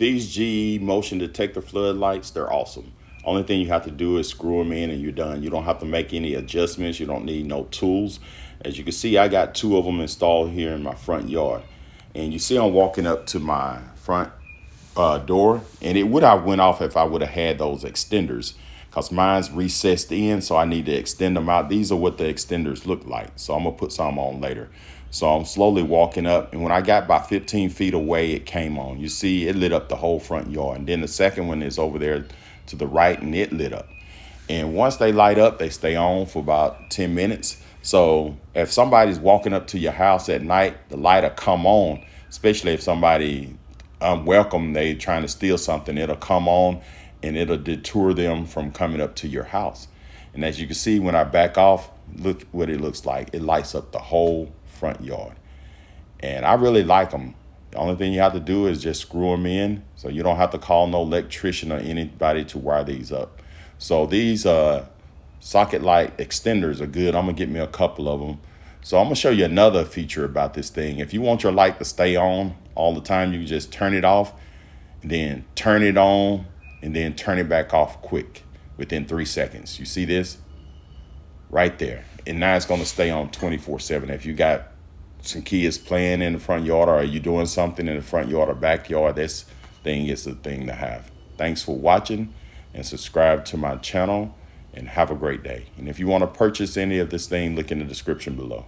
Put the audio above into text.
These GE motion detector floodlights, they're awesome. Only thing you have to do is screw them in and you're done. You don't have to make any adjustments. You don't need no tools. As you can see, I got two of them installed here in my front yard. And you see I'm walking up to my front door, and it would have went off if I would have had those extenders, because mine's recessed in, so I need to extend them out. These are what the extenders look like, so I'm gonna put some on later. So I'm slowly walking up, and when I got about 15 feet away, it came on. You see, it lit up the whole front yard. And then the second one is over there to the right, and it lit up. And once they light up, they stay on for about 10 minutes. So if somebody's walking up to your house at night, the light will come on, especially if somebody unwelcome, they trying to steal something, it'll come on and it'll deter them from coming up to your house. And as you can see, when I back off, look what it looks like. It lights up the whole front yard. And I really like them. The only thing you have to do is just screw them in, so you don't have to call no electrician or anybody to wire these up. So these socket light extenders are good. I'm gonna get me a couple of them. So I'm gonna show you another feature about this thing. If you want your light to stay on all the time, you can just turn it off, and then turn it on, and then turn it back off quick within 3 seconds. You see this right there? And now it's gonna stay on 24/7. If you got some kids playing in the front yard, or you doing something in the front yard or backyard, this thing is the thing to have. Thanks for watching, and subscribe to my channel, and have a great day. And if you want to purchase any of this thing, look in the description below.